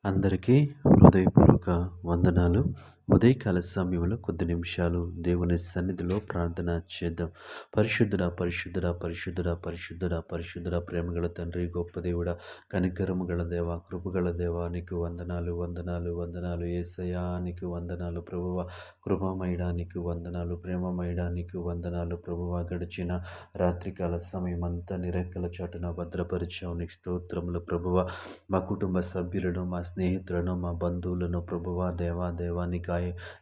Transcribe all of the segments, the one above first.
అందరికీ హృదయపూర్వక వందనాలు. ఉదయకాల సమయంలో కొద్ది నిమిషాలు దేవుని సన్నిధిలో ప్రార్థన చేద్దాం. పరిశుద్ధుడా, పరిశుద్ధుడా, పరిశుద్ధుడా, పరిశుద్ధుడా, పరిశుద్ధుడా, ప్రేమగల తండ్రి, గొప్ప దేవుడా, కనికరము గల దేవ, కృపగల దేవ, నీకు వందనాలు, వందనాలు, వందనాలు. యేసయ్యా నీకు వందనాలు ప్రభువా. కృపమయుడా నీకు వందనాలు, ప్రేమమయుడా నీకు వందనాలు ప్రభువా. గడిచిన రాత్రికాల సమయం అంతా నిరెక్కల చాటున భద్రపరిచావు, నీకు స్తోత్రములు ప్రభువా. మా కుటుంబ సభ్యులను, మా స్నేహితులను, మా బంధువులను ప్రభువా, దేవా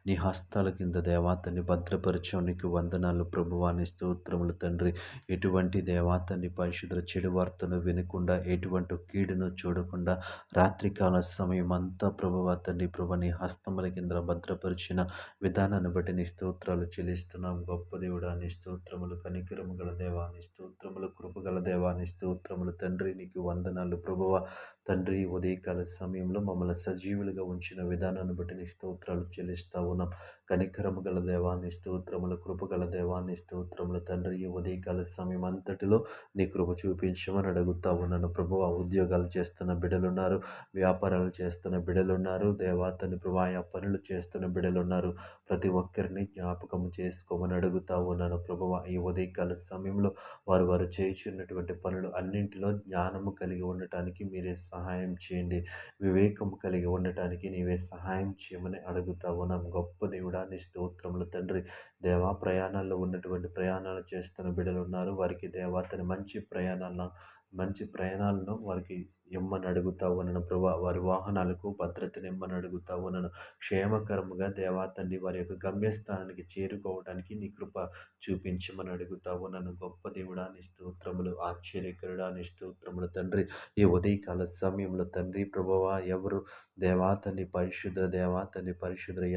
నీ హస్తాల కింద దేవాతని భద్రపరచావు, నీకు వందనాలు ప్రభువా. నీ స్తోత్రములు తండ్రి. ఎటువంటి దేవాతని పరిశుద్ధ చెడు వార్తను వినకుండా, ఎటువంటి కీడును చూడకుండా రాత్రికాల సమయం అంతా ప్రభువా తండ్రి నీ హస్తముల కింద భద్రపరిచిన విధానాన్ని బట్టి నీ స్తోత్రాలు చెల్లిస్తున్నాం. గొప్ప దేవుడా నీ స్తోత్రములు, కనికరము గల దేవా నీ స్తోత్రములు, కృపగల దేవా నీ స్తోత్రములు తండ్రి. నీకు వందనాలు ప్రభువా. తండ్రి, ఉదయకాల సమయంలో మమ్మల్ని సజీవులుగా ఉంచిన విధానాన్ని బట్టి నీ స్తోత్రాలు చెల్లిస్తా ఉన్నాం. కనికరము గల దేవాన్ని స్తోత్రములు, కృపగల దేవాన్ని స్తోత్రములు తండ్రి. ఈ ఉదయకాల సమయం అంతటిలో నీ కృప చూపించమని అడుగుతా ఉన్నాను ప్రభువా. ఉద్యోగాలు చేస్తున్న బిడ్డలున్నారు, వ్యాపారాలు చేస్తున్న బిడ్డలున్నారు, దేవాతని ఆయా పనులు చేస్తున్న బిడ్డలున్నారు. ప్రతి ఒక్కరిని జ్ఞాపకం చేసుకోమని అడుగుతా ఉన్నాను ప్రభువా. ఈ ఉదయకాల సమయంలో వారు చేయుచున్నటువంటి పనులు అన్నింటిలో జ్ఞానము కలిగి ఉండటానికి మీరే సహాయం చేయండి. వివేకము కలిగి ఉండటానికి నీవే సహాయం చేయమని అడుగుతా ఉన్నాం. గొప్ప దేవుడా నీ స్తోత్రములు తండ్రి. దేవా, ప్రయాణాల్లో ఉన్నటువంటి ప్రయాణాలు చేస్తున్న బిడ్డలు ఉన్నారు. వారికి దేవాతని మంచి ప్రయాణాలను వారికి ఇమ్మని అడుగుతా ఉన్నాను ప్రభా. వారి వాహనాలకు భద్రతను ఇమ్మని అడుగుతా ఉన్నాను. క్షేమకరముగా దేవాతండి వారి యొక్క గమ్యస్థానానికి చేరుకోవడానికి నీ కృప చూపించమని అడుగుతా ఉన్నాను. గొప్ప దేవుడా నీ స్తోత్రములు, ఆశ్చర్యకరుడా నీ స్తోత్రములు తండ్రి. ఈ ఉదయకాల సమయంలో తండ్రి ప్రభువా, ఎవరు దేవాతని పరిశుద్ధ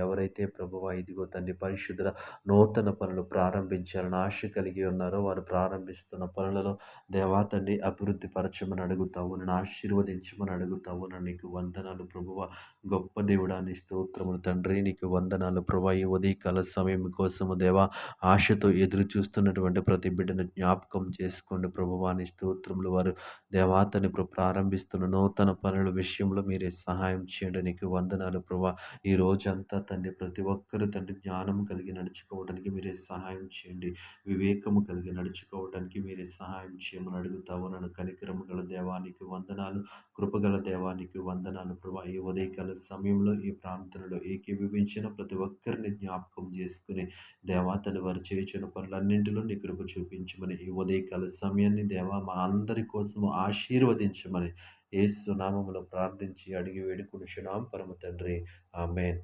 ఎవరైతే ప్రభువా ఇదిగో తండ్రి పరిశుద్ధ నూతన పనులు ప్రారంభించాలని ఆశ కలిగి ఉన్నారో వారు ప్రారంభిస్తున్న పనులలో దేవాతండి అభివృద్ధి పరచమని అడుగుతావు, నన్ను ఆశీర్వదించమని అడుగుతావు. నీకు వందనాలు ప్రభువా. గొప్ప దేవుడా నీ స్తోత్రములు తండ్రి. నీకు వందనాలు ప్రభా. ఈ ఉదయకాల సమయం కోసము దేవా ఆశతో ఎదురు చూస్తున్నటువంటి ప్రతి బిడ్డను జ్ఞాపకం చేసుకోండి ప్రభువా. నీ స్తోత్రములు. వారు దేవాతని ప్రారంభిస్తున్న నూతన పనుల విషయంలో మీరే సహాయం చేయండి. నీకు వందనాలు ప్రభా. ఈ రోజంతా తండ్రి ప్రతి ఒక్కరు తండ్రి జ్ఞానం కలిగి నడుచుకోవడానికి మీరే సహాయం చేయండి. వివేకము కలిగి నడుచుకోవడానికి మీరే సహాయం చేయమని అడుగుతావు. నన్ను కనికరము గల దేవానికి వందనాలు, కృపగల దేవానికి వందనాలు ప్రభా. ఈ ఉదయకాల సమయంలో ఈ ప్రాంతంలో ఏకీభవించిన ప్రతి ఒక్కరిని జ్ఞాపకం చేసుకుని దేవాతను వారు చేయుచున్న పనులన్నింటిలో నీ కృప చూపించమని ఈ ఉదయకాల సమయాన్ని దేవా మా అందరి కోసము ఆశీర్వదించమని యేసు నామములో ప్రార్థించి అడిగి వేడుకొనుచున్నాం పరమ తండ్రి. ఆమేన్.